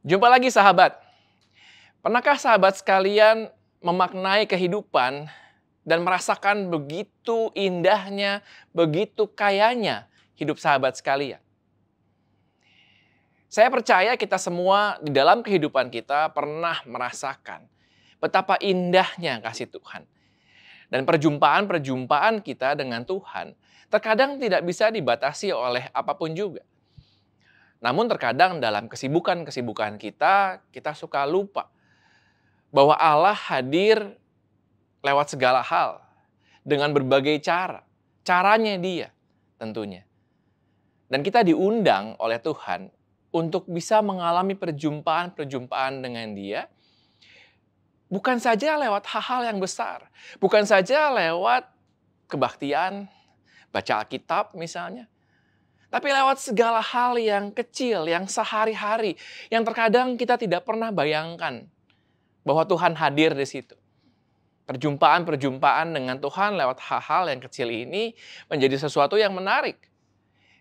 Jumpa lagi sahabat. Pernahkah sahabat sekalian memaknai kehidupan dan merasakan begitu indahnya, begitu kayanya hidup sahabat sekalian? Saya percaya kita semua di dalam kehidupan kita pernah merasakan betapa indahnya kasih Tuhan. Dan perjumpaan-perjumpaan kita dengan Tuhan terkadang tidak bisa dibatasi oleh apapun juga. Namun terkadang dalam kesibukan-kesibukan kita suka lupa bahwa Allah hadir lewat segala hal dengan berbagai cara. Caranya Dia tentunya. Dan kita diundang oleh Tuhan untuk bisa mengalami perjumpaan-perjumpaan dengan Dia. Bukan saja lewat hal-hal yang besar. Bukan saja lewat kebaktian, baca Alkitab misalnya. Tapi lewat segala hal yang kecil, yang sehari-hari, yang terkadang kita tidak pernah bayangkan bahwa Tuhan hadir di situ. Perjumpaan-perjumpaan dengan Tuhan lewat hal-hal yang kecil ini menjadi sesuatu yang menarik.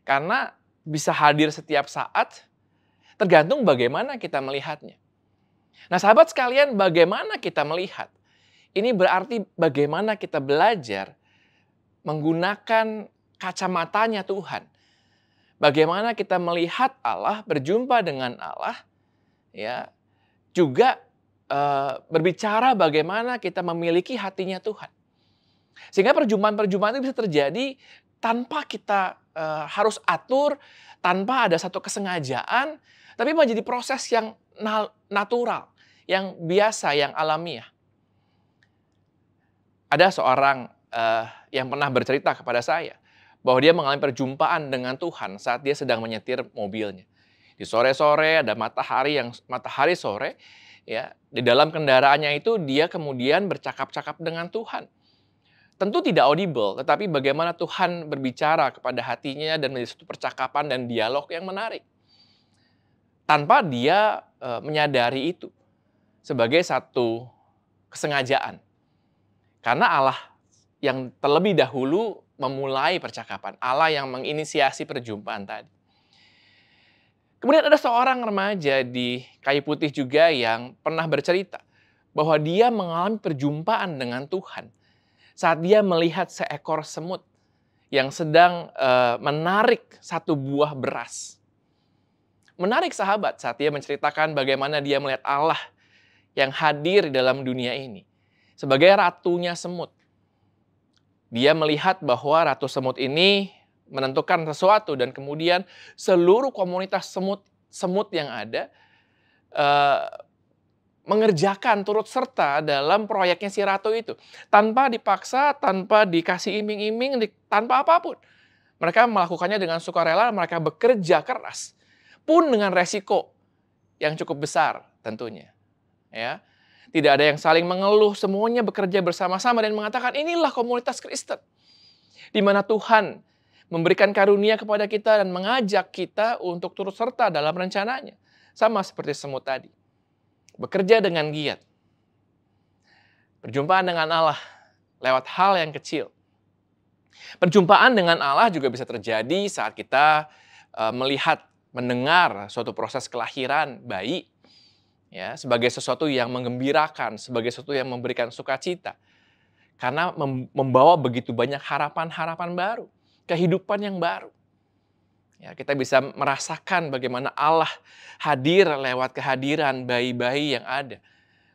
Karena bisa hadir setiap saat, tergantung bagaimana kita melihatnya. Nah sahabat sekalian, bagaimana kita melihat? Ini berarti bagaimana kita belajar menggunakan kacamatanya Tuhan. Bagaimana kita melihat Allah, berjumpa dengan Allah, ya, juga berbicara bagaimana kita memiliki hatinya Tuhan. Sehingga perjumpaan-perjumpaan itu bisa terjadi tanpa kita harus atur, tanpa ada satu kesengajaan, tapi menjadi proses yang natural, yang biasa, yang alamiah. Ada seorang yang pernah bercerita kepada saya bahwa dia mengalami perjumpaan dengan Tuhan saat dia sedang menyetir mobilnya. Di sore-sore ada matahari sore, ya, di dalam kendaraannya itu dia kemudian bercakap-cakap dengan Tuhan. Tentu tidak audible, tetapi bagaimana Tuhan berbicara kepada hatinya dan menjadi satu percakapan dan dialog yang menarik. Tanpa dia menyadari itu sebagai satu kesengajaan. Karena Allah yang terlebih dahulu memulai percakapan. Allah yang menginisiasi perjumpaan tadi. Kemudian ada seorang remaja di Kayu Putih juga yang pernah bercerita bahwa dia mengalami perjumpaan dengan Tuhan saat dia melihat seekor semut yang sedang menarik satu buah beras. Menarik sahabat saat dia menceritakan bagaimana dia melihat Allah yang hadir dalam dunia ini sebagai ratunya semut. Dia melihat bahwa ratu semut ini menentukan sesuatu dan kemudian seluruh komunitas semut yang ada mengerjakan turut serta dalam proyeknya si ratu itu. Tanpa dipaksa, tanpa dikasih iming-iming, tanpa apapun. Mereka melakukannya dengan sukarela, mereka bekerja keras. Pun dengan resiko yang cukup besar tentunya. Ya. Tidak ada yang saling mengeluh, semuanya bekerja bersama-sama dan mengatakan inilah komunitas Kristen. Di mana Tuhan memberikan karunia kepada kita dan mengajak kita untuk turut serta dalam rencananya. Sama seperti semut tadi. Bekerja dengan giat. Perjumpaan dengan Allah lewat hal yang kecil. Perjumpaan dengan Allah juga bisa terjadi saat kita melihat, mendengar suatu proses kelahiran bayi. Ya, sebagai sesuatu yang menggembirakan, sebagai sesuatu yang memberikan sukacita. Karena membawa begitu banyak harapan-harapan baru, kehidupan yang baru. Ya, kita bisa merasakan bagaimana Allah hadir lewat kehadiran bayi-bayi yang ada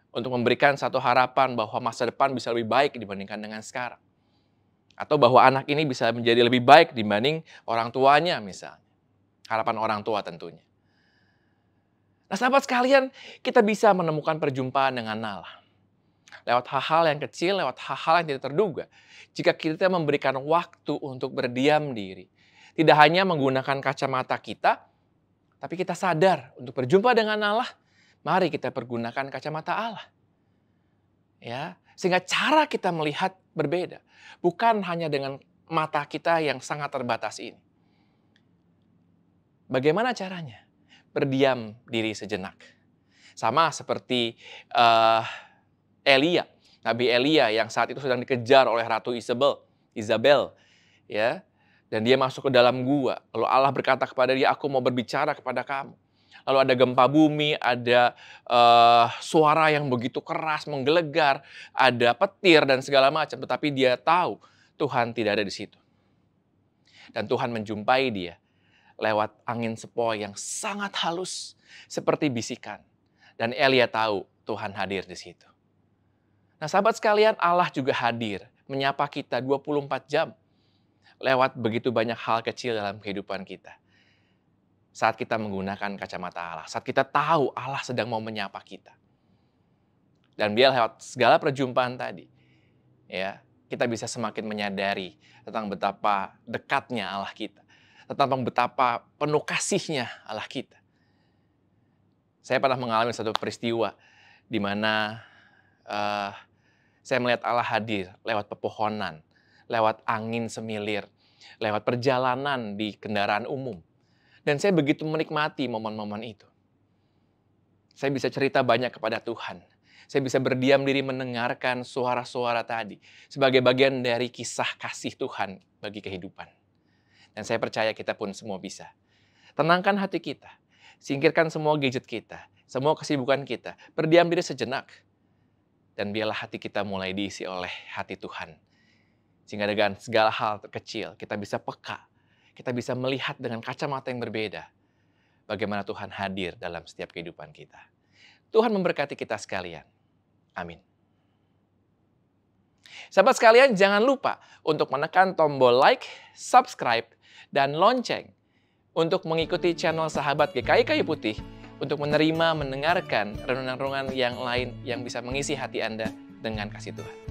untuk memberikan satu harapan bahwa masa depan bisa lebih baik dibandingkan dengan sekarang. Atau bahwa anak ini bisa menjadi lebih baik dibanding orang tuanya misalnya. Harapan orang tua tentunya. Nah sahabat sekalian, kita bisa menemukan perjumpaan dengan Allah. Lewat hal-hal yang kecil, lewat hal-hal yang tidak terduga. Jika kita memberikan waktu untuk berdiam diri. Tidak hanya menggunakan kacamata kita, tapi kita sadar untuk berjumpa dengan Allah. Mari kita pergunakan kacamata Allah. Ya, sehingga cara kita melihat berbeda. Bukan hanya dengan mata kita yang sangat terbatas ini. Bagaimana caranya? Berdiam diri sejenak. Sama seperti Elia, Nabi Elia yang saat itu sedang dikejar oleh Ratu Isabel, ya, dan dia masuk ke dalam gua. Lalu Allah berkata kepada dia, aku mau berbicara kepada kamu. lalu ada gempa bumi, ada suara yang begitu keras, menggelegar, ada petir dan segala macam. Tetapi dia tahu Tuhan tidak ada di situ. Dan Tuhan menjumpai dia lewat angin sepoi yang sangat halus, seperti bisikan. Dan Elia tahu Tuhan hadir di situ. Nah, sahabat sekalian, Allah juga hadir menyapa kita 24 jam lewat begitu banyak hal kecil dalam kehidupan kita. Saat kita menggunakan kacamata Allah, saat kita tahu Allah sedang mau menyapa kita. Dan biar lewat segala perjumpaan tadi, ya, kita bisa semakin menyadari tentang betapa dekatnya Allah kita, tentang betapa penuh kasihnya Allah kita. Saya pernah mengalami satu peristiwa di mana saya melihat Allah hadir lewat pepohonan, lewat angin semilir, lewat perjalanan di kendaraan umum. Dan saya begitu menikmati momen-momen itu. Saya bisa cerita banyak kepada Tuhan. Saya bisa berdiam diri mendengarkan suara-suara tadi sebagai bagian dari kisah kasih Tuhan bagi kehidupan. Dan saya percaya kita pun semua bisa. Tenangkan hati kita. Singkirkan semua gadget kita, semua kesibukan kita. Berdiam diri sejenak. Dan biarlah hati kita mulai diisi oleh hati Tuhan. Sehingga dengan segala hal terkecil kita bisa peka. Kita bisa melihat dengan kacamata yang berbeda bagaimana Tuhan hadir dalam setiap kehidupan kita. Tuhan memberkati kita sekalian. Amin. Sahabat sekalian, jangan lupa untuk menekan tombol like, subscribe, dan lonceng untuk mengikuti channel Sahabat GKI Kayu Putih untuk menerima, mendengarkan renungan-renungan yang lain yang bisa mengisi hati Anda dengan kasih Tuhan.